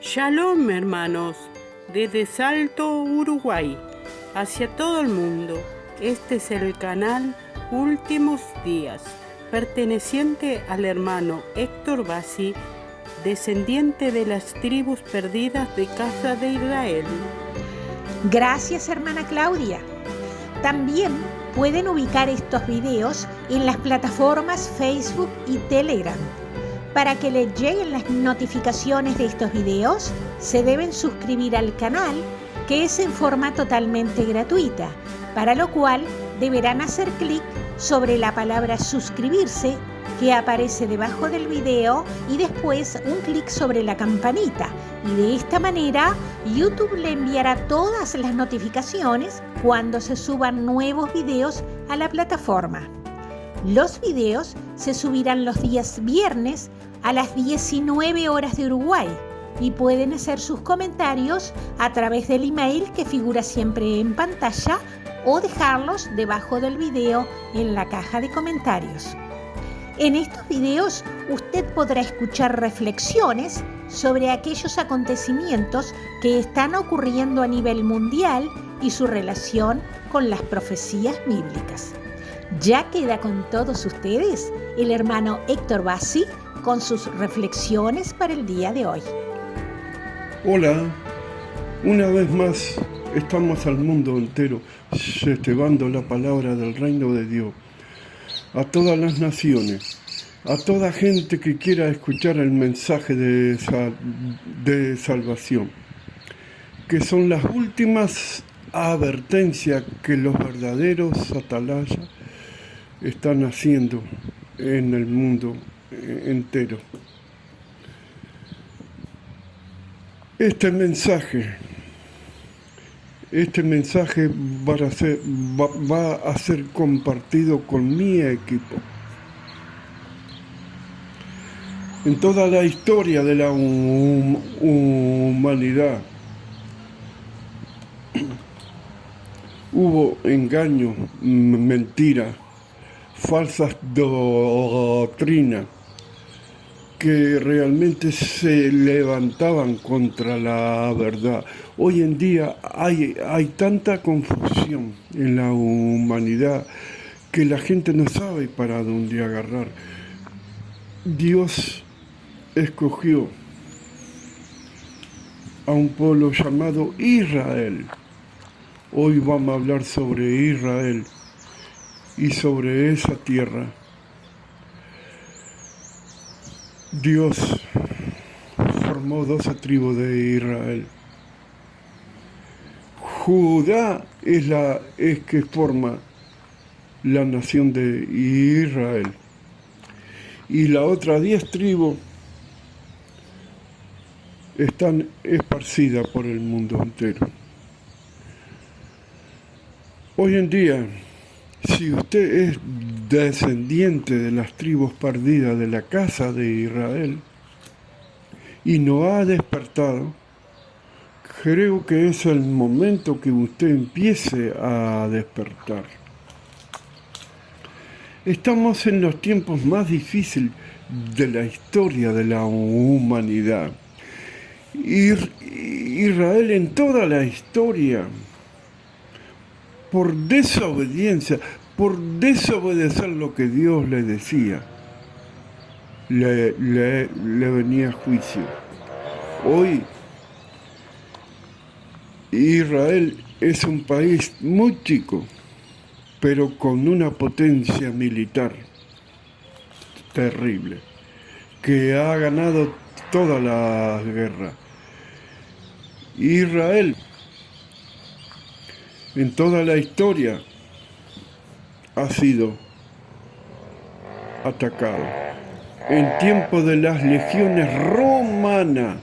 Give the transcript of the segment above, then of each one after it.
Shalom, hermanos, desde Salto, Uruguay, hacia todo el mundo. Este es el canal Últimos Días, perteneciente al hermano Héctor Bassi, descendiente de las tribus perdidas de Casa de Israel. Gracias, hermana Claudia. También pueden ubicar estos videos en las plataformas Facebook y Telegram. Para que les lleguen las notificaciones de estos videos, se deben suscribir al canal, que es en forma totalmente gratuita, para lo cual deberán hacer clic sobre la palabra suscribirse que aparece debajo del video y después un clic sobre la campanita, y de esta manera YouTube le enviará todas las notificaciones cuando se suban nuevos videos a la plataforma. Los videos se subirán los días viernes a las 19 horas de Uruguay y pueden hacer sus comentarios a través del email que figura siempre en pantalla o dejarlos debajo del video en la caja de comentarios. En estos videos usted podrá escuchar reflexiones sobre aquellos acontecimientos que están ocurriendo a nivel mundial y su relación con las profecías bíblicas. Ya queda con todos ustedes el hermano Héctor Bassi con sus reflexiones para el día de hoy. Hola, una vez más estamos al mundo entero llevando la palabra del reino de Dios a todas las naciones, a toda gente que quiera escuchar el mensaje de salvación, que son las últimas advertencias que los verdaderos atalayas están haciendo en el mundo entero. Este mensaje va a ser compartido con mi equipo. En toda la historia de la humanidad hubo engaño, mentira, falsas doctrinas que realmente se levantaban contra la verdad. Hoy en día hay tanta confusión en la humanidad que la gente no sabe para dónde agarrar. Dios escogió a un pueblo llamado Israel. Hoy vamos a hablar sobre Israel y sobre esa tierra. Dios formó 12 tribus de Israel. Judá es que forma la nación de Israel. Y las otras 10 tribus están esparcidas por el mundo entero. Hoy en día, si usted es descendiente de las tribus perdidas de la casa de Israel y no ha despertado, creo que es el momento que usted empiece a despertar. Estamos en los tiempos más difíciles de la historia de la humanidad. Israel en toda la historia, por desobediencia, por desobedecer lo que Dios le decía, le venía juicio. Hoy Israel es un país muy chico, pero con una potencia militar terrible, que ha ganado toda la guerra. Israel, en toda la historia, ha sido atacado. En tiempo de las legiones romanas,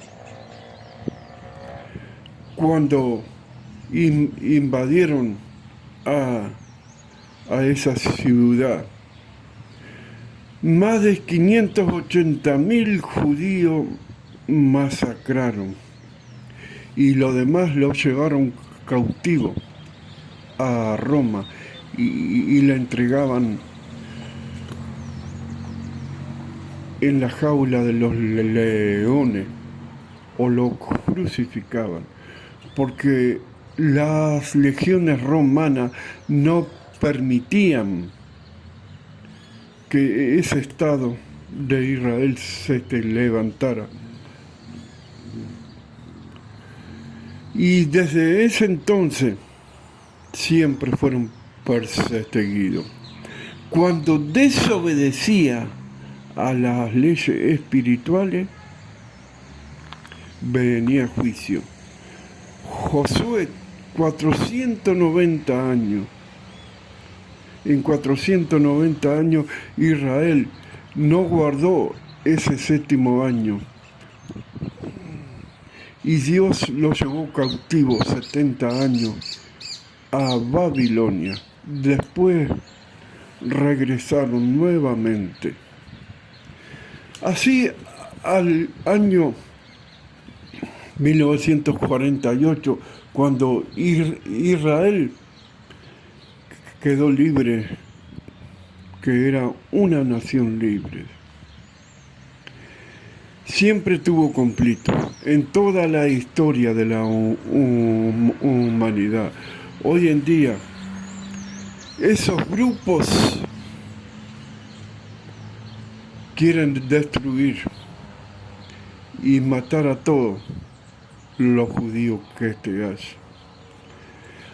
cuando invadieron a esa ciudad, más de 580.000 judíos masacraron y los demás los llevaron cautivos a Roma y la entregaban en la jaula de los leones. o lo crucificaban, porque las legiones romanas no permitían que ese Estado de Israel se levantara. Y desde ese entonces siempre fueron perseguidos. Cuando desobedecía a las leyes espirituales, venía juicio. Josué, 490 años. En 490 años Israel no guardó ese séptimo año. Y Dios lo llevó cautivo 70 años a Babilonia. Después regresaron nuevamente. Así, al año 1948, cuando Israel quedó libre, que era una nación libre, siempre tuvo conflicto en toda la historia de la humanidad. Hoy en día, esos grupos quieren destruir y matar a todos los judíos que hay.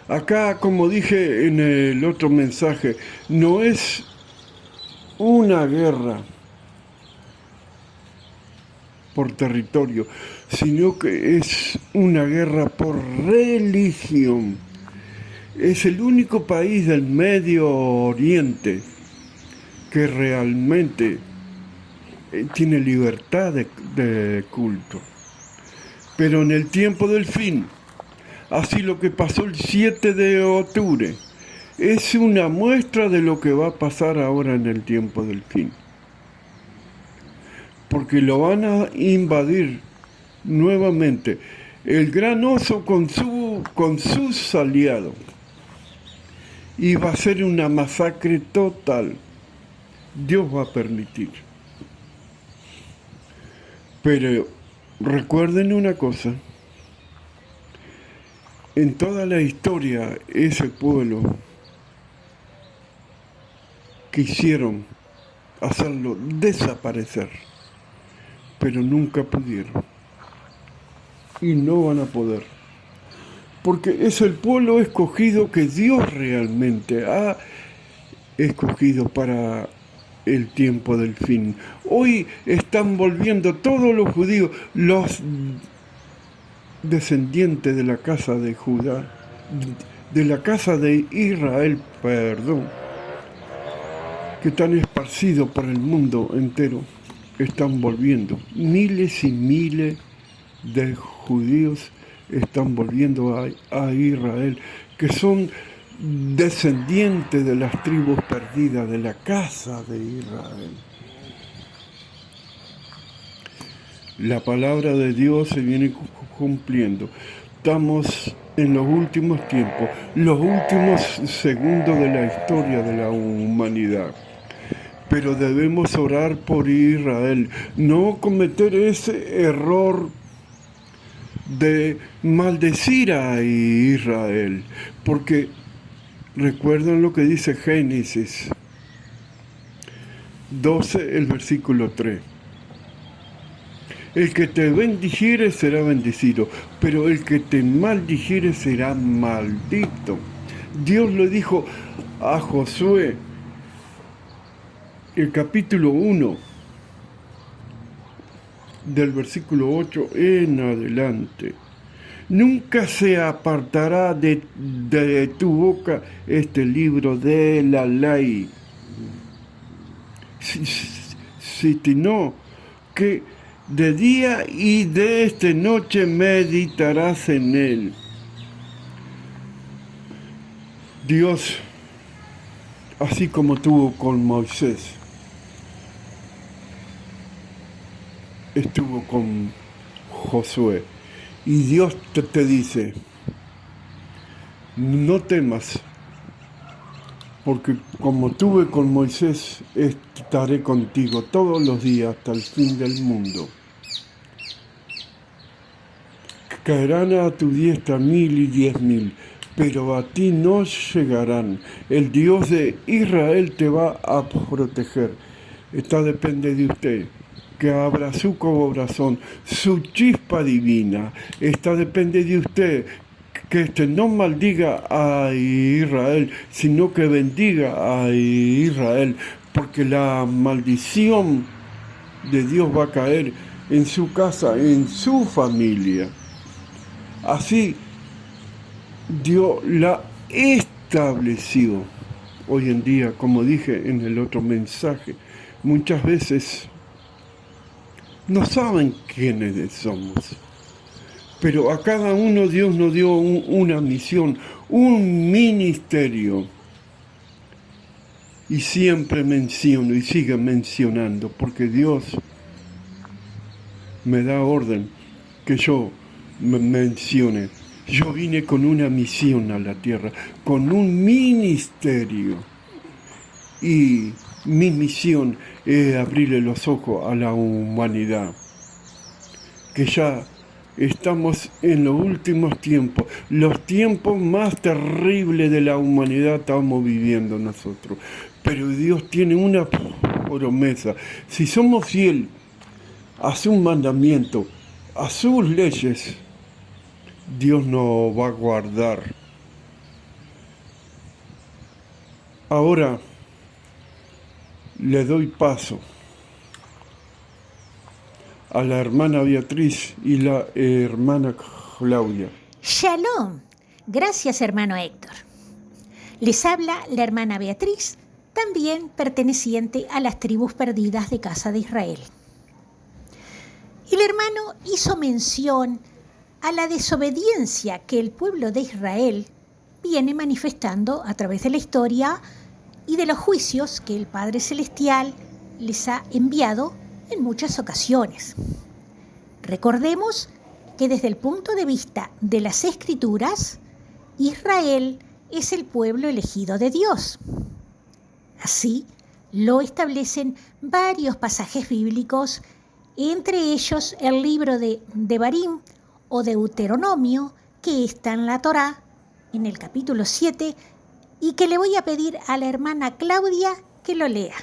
Acá, como dije en el otro mensaje, no es una guerra por territorio, sino que es una guerra por religión. Es el único país del Medio Oriente que realmente tiene libertad de culto. Pero en el tiempo del fin, así lo que pasó el 7 de octubre, es una muestra de lo que va a pasar ahora en el tiempo del fin. Porque lo van a invadir nuevamente el gran oso con sus aliados. Y va a ser una masacre total. Dios va a permitir. Pero recuerden una cosa. En toda la historia, ese pueblo quisieron hacerlo desaparecer, pero nunca pudieron. Y no van a poder. Porque es el pueblo escogido que Dios realmente ha escogido para el tiempo del fin. Hoy están volviendo todos los judíos, los descendientes de la casa de Judá, de la casa de Israel, que están esparcidos por el mundo entero, están volviendo. Miles y miles de judíos están volviendo a Israel, que son descendientes de las tribus perdidas de la casa de Israel. La palabra de Dios se viene cumpliendo. Estamos en los últimos tiempos, los últimos segundos de la historia de la humanidad. Pero debemos orar por Israel, no cometer ese error de maldecir a Israel, porque recuerdan lo que dice Génesis 12, el versículo 3. El que te bendijere será bendecido, pero el que te maldijere será maldito. Dios le dijo a Josué, el capítulo 1, del versículo 8 en adelante. Nunca se apartará de tu boca este libro de la ley, sino que de día y de noche meditarás en él. Dios, así como tuvo con Moisés, estuvo con Josué. Y Dios te dice, no temas, porque como tuve con Moisés, estaré contigo todos los días hasta el fin del mundo. Caerán a tu diestra 1000 y 10.000, pero a ti no llegarán. El Dios de Israel te va a proteger. Esto depende de usted, que abra su corazón, su chispa divina. Esto depende de usted, que no maldiga a Israel, sino que bendiga a Israel, porque la maldición de Dios va a caer en su casa, en su familia. Así Dios la estableció. Hoy en día, como dije en el otro mensaje, muchas veces no saben quiénes somos. Pero a cada uno Dios nos dio una misión, un ministerio. Y siempre menciono y sigue mencionando, porque Dios me da orden que yo me mencione. Yo vine con una misión a la tierra, con un ministerio. Y mi misión es abrirle los ojos a la humanidad. Que ya estamos en los últimos tiempos, los tiempos más terribles de la humanidad estamos viviendo nosotros. Pero Dios tiene una promesa. Si somos fieles a su mandamiento, a sus leyes, Dios nos va a guardar. Ahora le doy paso a la hermana Beatriz y la hermana Claudia. Shalom. Gracias, hermano Héctor. Les habla la hermana Beatriz, también perteneciente a las tribus perdidas de Casa de Israel. El hermano hizo mención a la desobediencia que el pueblo de Israel viene manifestando a través de la historia y de los juicios que el Padre Celestial les ha enviado en muchas ocasiones. Recordemos que desde el punto de vista de las Escrituras, Israel es el pueblo elegido de Dios. Así lo establecen varios pasajes bíblicos, entre ellos el libro de Devarim o Deuteronomio, que está en la Torá, en el capítulo 7, y que le voy a pedir a la hermana Claudia que lo lea.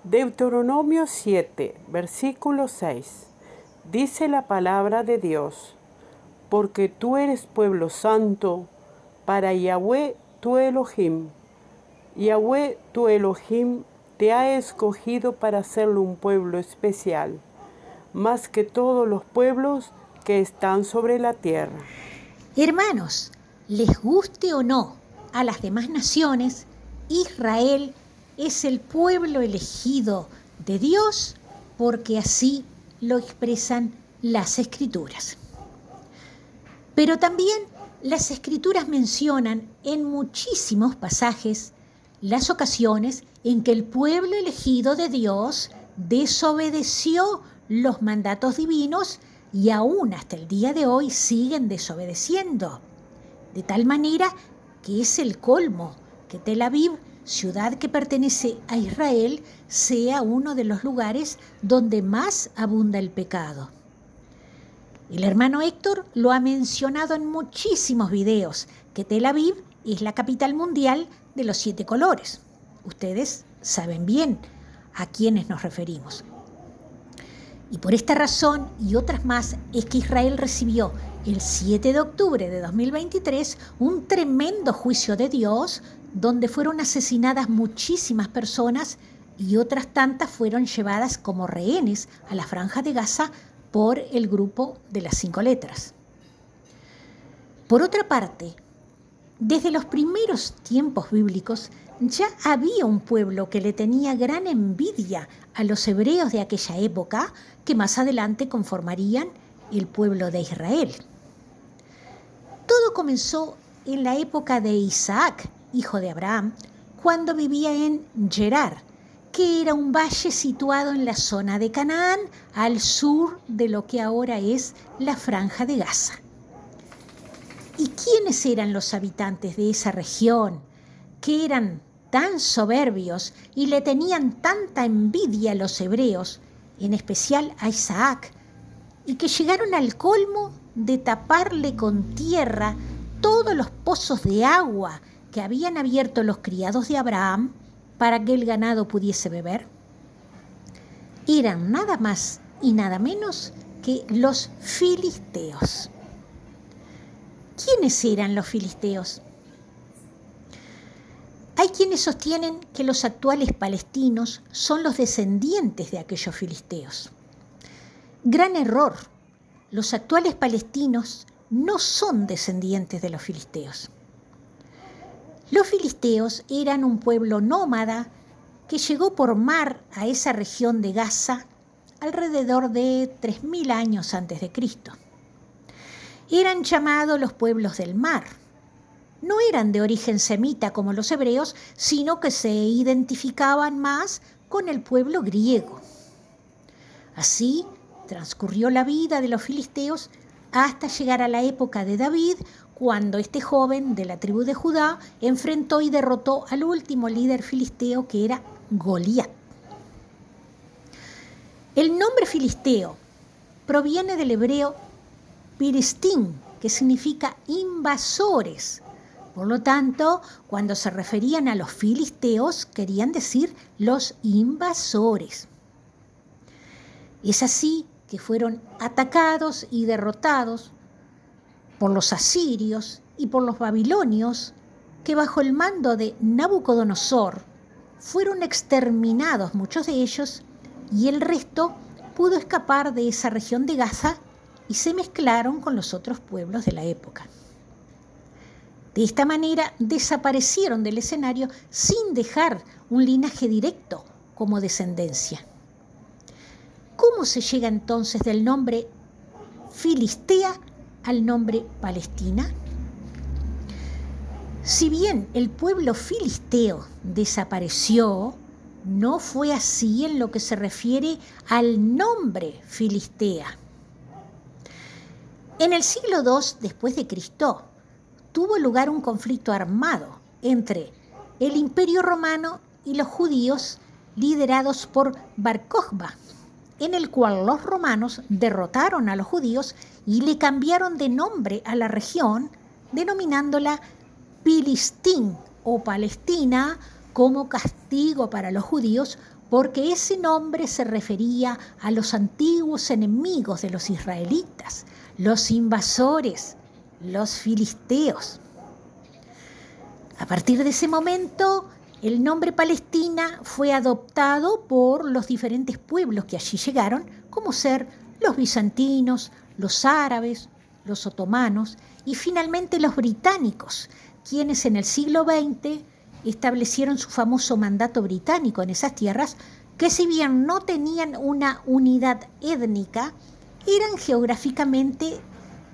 Deuteronomio 7, versículo 6. Dice la palabra de Dios: porque tú eres pueblo santo para Yahweh tu Elohim. Yahweh tu Elohim te ha escogido para hacerlo un pueblo especial, más que todos los pueblos que están sobre la tierra. Hermanos, les guste o no a las demás naciones, Israel es el pueblo elegido de Dios, porque así lo expresan las Escrituras. Pero también las Escrituras mencionan en muchísimos pasajes las ocasiones en que el pueblo elegido de Dios desobedeció los mandatos divinos y aún hasta el día de hoy siguen desobedeciendo. De tal manera que es el colmo que Tel Aviv, ciudad que pertenece a Israel, sea uno de los lugares donde más abunda el pecado. El hermano Héctor lo ha mencionado en muchísimos videos, que Tel Aviv es la capital mundial de los 7 colores. Ustedes saben bien a quiénes nos referimos. Y por esta razón y otras más es que Israel recibió el 7 de octubre de 2023 un tremendo juicio de Dios, donde fueron asesinadas muchísimas personas y otras tantas fueron llevadas como rehenes a la Franja de Gaza por el grupo de las 5 letras. Por otra parte, desde los primeros tiempos bíblicos ya había un pueblo que le tenía gran envidia a los hebreos de aquella época, que más adelante conformarían el pueblo de Israel. Todo comenzó en la época de Isaac, hijo de Abraham, cuando vivía en Gerar, que era un valle situado en la zona de Canaán, al sur de lo que ahora es la Franja de Gaza. ¿Y quiénes eran los habitantes de esa región, que eran tan soberbios y le tenían tanta envidia a los hebreos, en especial a Isaac, y que llegaron al colmo de taparle con tierra todos los pozos de agua que habían abierto los criados de Abraham para que el ganado pudiese beber? Eran nada más y nada menos que los filisteos. ¿Quiénes eran los filisteos? Hay quienes sostienen que los actuales palestinos son los descendientes de aquellos filisteos. Gran error. Los actuales palestinos no son descendientes de los filisteos. Los filisteos eran un pueblo nómada que llegó por mar a esa región de Gaza alrededor de 3000 años antes de Cristo. Eran llamados los pueblos del mar. No eran de origen semita como los hebreos, sino que se identificaban más con el pueblo griego. Así transcurrió la vida de los filisteos hasta llegar a la época de David, cuando este joven de la tribu de Judá enfrentó y derrotó al último líder filisteo, que era Goliat. El nombre filisteo proviene del hebreo piristín, que significa invasores. Por lo tanto, cuando se referían a los filisteos, querían decir los invasores. Es así que fueron atacados y derrotados por los asirios y por los babilonios, que bajo el mando de Nabucodonosor fueron exterminados muchos de ellos, y el resto pudo escapar de esa región de Gaza y se mezclaron con los otros pueblos de la época. De esta manera desaparecieron del escenario sin dejar un linaje directo como descendencia. ¿Cómo se llega entonces del nombre Filistea al nombre Palestina? Si bien el pueblo filisteo desapareció, no fue así en lo que se refiere al nombre Filistea. En el siglo II después de Cristo tuvo lugar un conflicto armado entre el Imperio Romano y los judíos liderados por Bar Kokhba, en el cual los romanos derrotaron a los judíos y le cambiaron de nombre a la región, denominándola Pilistín o Palestina, como castigo para los judíos, porque ese nombre se refería a los antiguos enemigos de los israelitas, los invasores, los filisteos. A partir de ese momento, el nombre Palestina fue adoptado por los diferentes pueblos que allí llegaron, como ser los bizantinos, los árabes, los otomanos y finalmente los británicos, quienes en el siglo XX establecieron su famoso mandato británico en esas tierras, que si bien no tenían una unidad étnica, eran geográficamente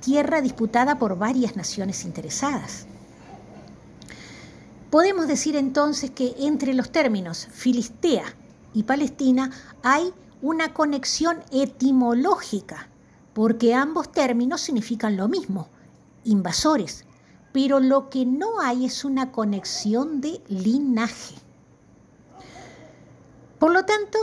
tierra disputada por varias naciones interesadas. Podemos decir entonces que entre los términos Filistea y Palestina hay una conexión etimológica, porque ambos términos significan lo mismo, invasores, pero lo que no hay es una conexión de linaje. Por lo tanto,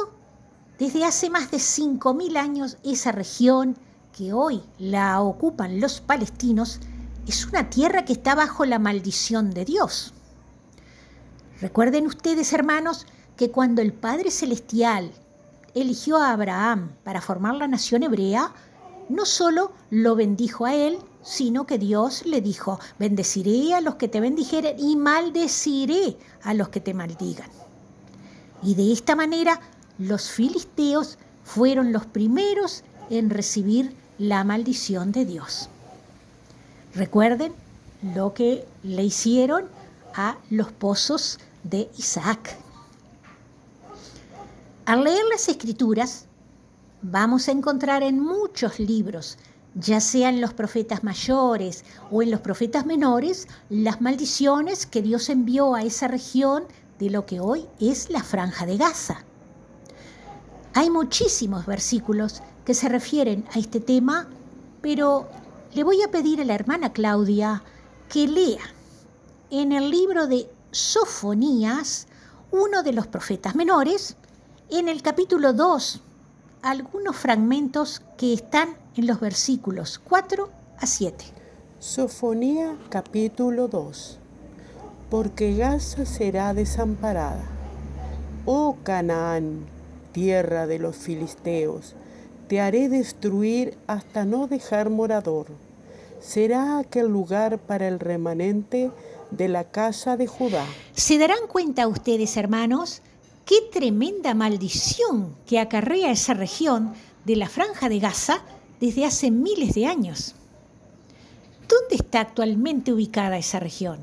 desde hace más de 5.000 años, esa región que hoy la ocupan los palestinos es una tierra que está bajo la maldición de Dios. Recuerden ustedes, hermanos, que cuando el Padre Celestial eligió a Abraham para formar la nación hebrea, no solo lo bendijo a él, sino que Dios le dijo: bendeciré a los que te bendijeren y maldeciré a los que te maldigan. Y de esta manera los filisteos fueron los primeros en recibir la maldición de Dios. Recuerden lo que le hicieron a los pozos de Isaac. Al leer las Escrituras, vamos a encontrar en muchos libros, ya sean los profetas mayores o en los profetas menores, las maldiciones que Dios envió a esa región de lo que hoy es la Franja de Gaza. Hay muchísimos versículos que se refieren a este tema, pero le voy a pedir a la hermana Claudia que lea en el libro de Sofonías, uno de los profetas menores, en el capítulo 2, algunos fragmentos que están en los versículos 4 a 7. Sofonía capítulo 2. Porque Gaza será desamparada. Oh Canaán, tierra de los filisteos, te haré destruir hasta no dejar morador. Será aquel lugar para el remanente de la casa de Judá. ¿Se darán cuenta ustedes, hermanos, qué tremenda maldición que acarrea esa región de la Franja de Gaza desde hace miles de años? ¿Dónde está actualmente ubicada esa región?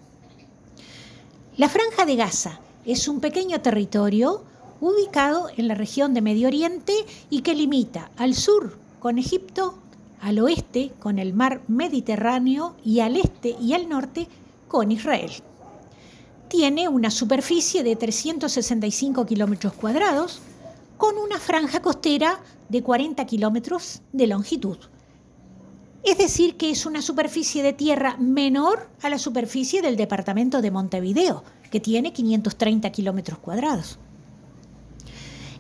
La Franja de Gaza es un pequeño territorio ubicado en la región de Medio Oriente y que limita al sur con Egipto, al oeste con el mar Mediterráneo y al este y al norte con Israel. Tiene una superficie de 365 kilómetros cuadrados con una franja costera de 40 kilómetros de longitud. Es decir, que es una superficie de tierra menor a la superficie del departamento de Montevideo, que tiene 530 kilómetros cuadrados.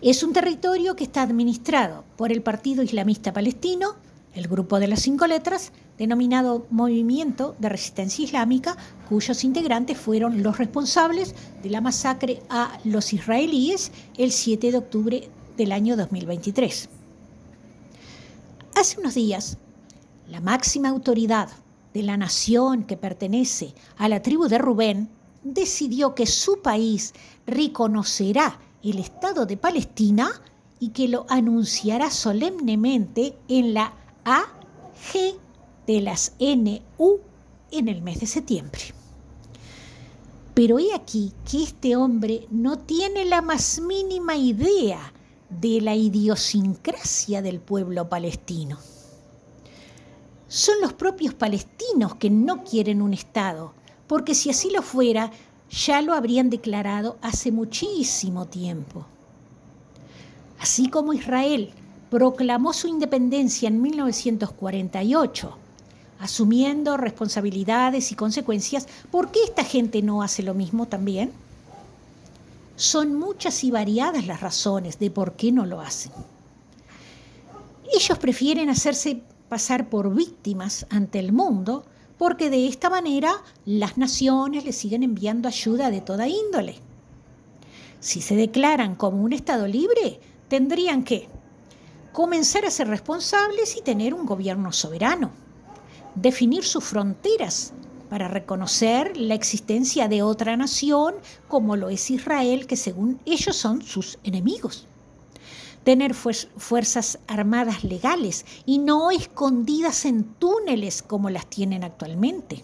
Es un territorio que está administrado por el Partido Islamista Palestino, el Grupo de las 5 Letras, denominado Movimiento de Resistencia Islámica, cuyos integrantes fueron los responsables de la masacre a los israelíes el 7 de octubre del año 2023. Hace unos días, la máxima autoridad de la nación que pertenece a la tribu de Rubén decidió que su país reconocerá el Estado de Palestina y que lo anunciará solemnemente en la AG de las NU en el mes de septiembre. Pero he aquí que este hombre no tiene la más mínima idea de la idiosincrasia del pueblo palestino. Son los propios palestinos que no quieren un Estado, porque si así lo fuera, ya lo habrían declarado hace muchísimo tiempo. Así como Israel proclamó su independencia en 1948, asumiendo responsabilidades y consecuencias, ¿por qué esta gente no hace lo mismo también? Son muchas y variadas las razones de por qué no lo hacen. Ellos prefieren hacerse pasar por víctimas ante el mundo, porque de esta manera las naciones les siguen enviando ayuda de toda índole. Si se declaran como un Estado libre, tendrían que comenzar a ser responsables y tener un gobierno soberano, definir sus fronteras para reconocer la existencia de otra nación como lo es Israel, que según ellos son sus enemigos. Tener fuerzas armadas legales y no escondidas en túneles como las tienen actualmente.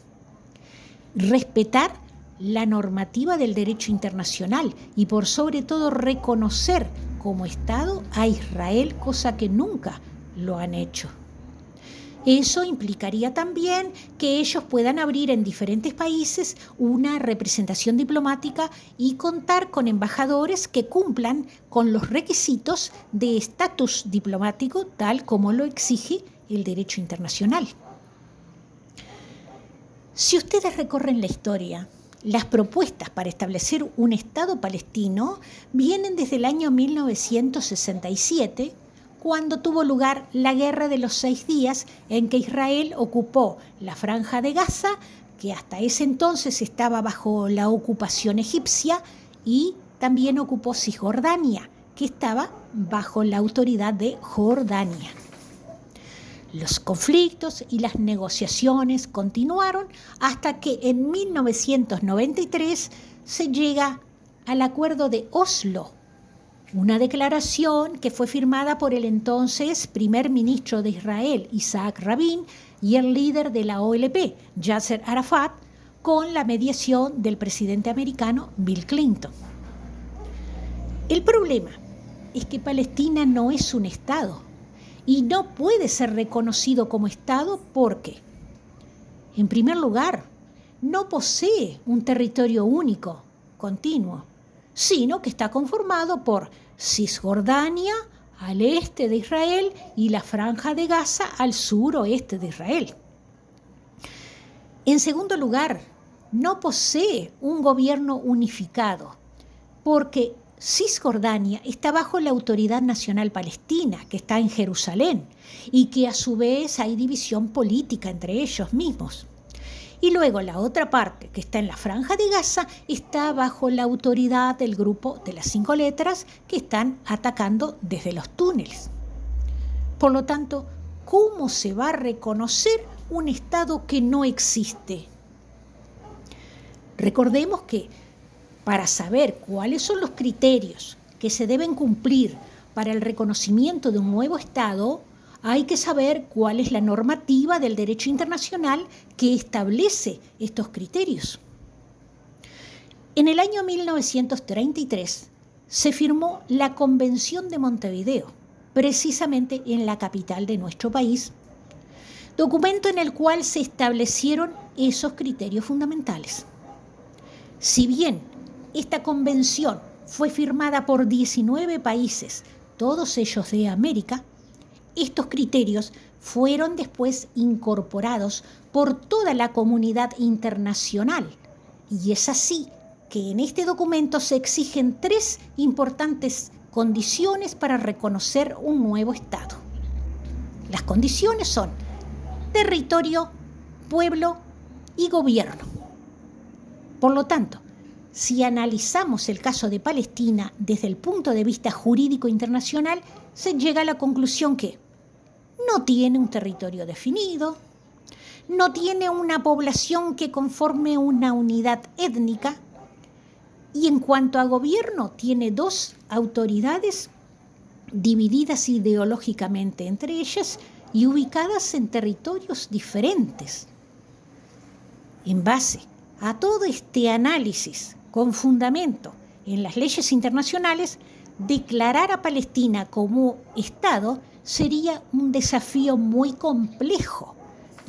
Respetar la normativa del derecho internacional y por sobre todo reconocer como Estado a Israel, cosa que nunca lo han hecho. Eso implicaría también que ellos puedan abrir en diferentes países una representación diplomática y contar con embajadores que cumplan con los requisitos de estatus diplomático tal como lo exige el derecho internacional. Si ustedes recorren la historia, las propuestas para establecer un Estado palestino vienen desde el año 1967, cuando tuvo lugar la Guerra de los 6 días en que Israel ocupó la Franja de Gaza, que hasta ese entonces estaba bajo la ocupación egipcia, y también ocupó Cisjordania, que estaba bajo la autoridad de Jordania. Los conflictos y las negociaciones continuaron hasta que en 1993 se llega al Acuerdo de Oslo, una declaración que fue firmada por el entonces primer ministro de Israel, Isaac Rabin, y el líder de la OLP, Yasser Arafat, con la mediación del presidente americano Bill Clinton. El problema es que Palestina no es un Estado y no puede ser reconocido como Estado porque, en primer lugar, no posee un territorio único, continuo, sino que está conformado por Cisjordania al este de Israel y la Franja de Gaza al suroeste de Israel. En segundo lugar, no posee un gobierno unificado, porque Cisjordania está bajo la Autoridad Nacional Palestina, que está en Jerusalén, y que a su vez hay división política entre ellos mismos. Y luego la otra parte, que está en la Franja de Gaza, está bajo la autoridad del grupo de las 5 letras, que están atacando desde los túneles. Por lo tanto, ¿cómo se va a reconocer un Estado que no existe? Recordemos que para saber cuáles son los criterios que se deben cumplir para el reconocimiento de un nuevo Estado, hay que saber cuál es la normativa del derecho internacional que establece estos criterios. En el año 1933 se firmó la Convención de Montevideo, precisamente en la capital de nuestro país, documento en el cual se establecieron esos criterios fundamentales. Si bien esta convención fue firmada por 19 países, todos ellos de América, estos criterios fueron después incorporados por toda la comunidad internacional. Y es así que en este documento se exigen 3 importantes condiciones para reconocer un nuevo Estado. Las condiciones son territorio, pueblo y gobierno. Por lo tanto, si analizamos el caso de Palestina desde el punto de vista jurídico internacional, se llega a la conclusión que no tiene un territorio definido, no tiene una población que conforme una unidad étnica, y en cuanto a gobierno, tiene 2 autoridades divididas ideológicamente entre ellas y ubicadas en territorios diferentes. En base a todo este análisis con fundamento en las leyes internacionales, declarar a Palestina como Estado sería un desafío muy complejo,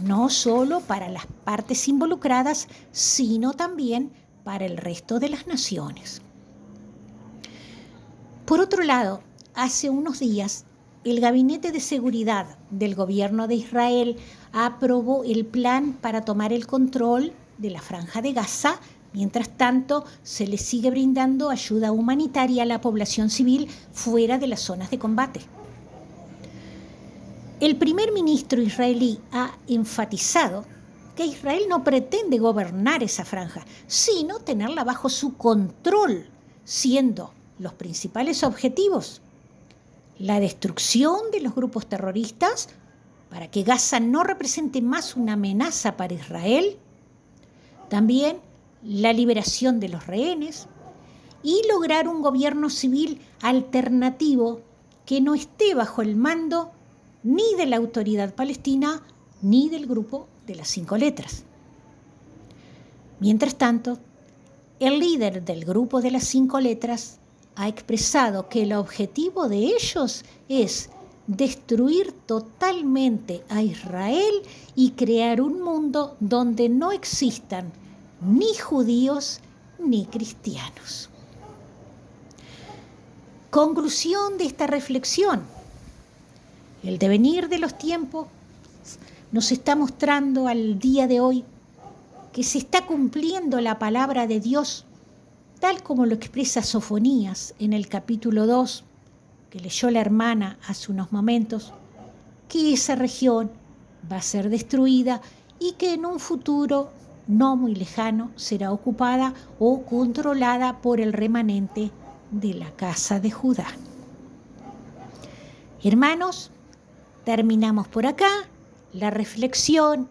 no solo para las partes involucradas, sino también para el resto de las naciones. Por otro lado, hace unos días, el Gabinete de Seguridad del Gobierno de Israel aprobó el plan para tomar el control de la Franja de Gaza. Mientras tanto, se le sigue brindando ayuda humanitaria a la población civil fuera de las zonas de combate. El primer ministro israelí ha enfatizado que Israel no pretende gobernar esa franja, sino tenerla bajo su control, siendo los principales objetivos la destrucción de los grupos terroristas para que Gaza no represente más una amenaza para Israel, también la liberación de los rehenes y lograr un gobierno civil alternativo que no esté bajo el mando ni de la autoridad palestina ni del grupo de las 5 letras. Mientras tanto, el líder del grupo de las 5 letras ha expresado que el objetivo de ellos es destruir totalmente a Israel y crear un mundo donde no existan ni judíos ni cristianos. Conclusión de esta reflexión. El devenir de los tiempos nos está mostrando al día de hoy que se está cumpliendo la palabra de Dios, tal como lo expresa Sofonías en el capítulo 2, que leyó la hermana hace unos momentos, que esa región va a ser destruida y que en un futuro no muy lejano será ocupada o controlada por el remanente de la casa de Judá. Hermanos, terminamos por acá la reflexión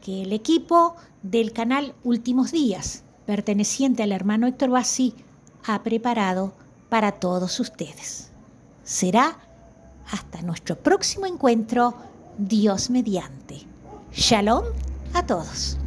que el equipo del canal Últimos Días, perteneciente al hermano Héctor Bassi, ha preparado para todos ustedes. Será hasta nuestro próximo encuentro, Dios mediante. Shalom a todos.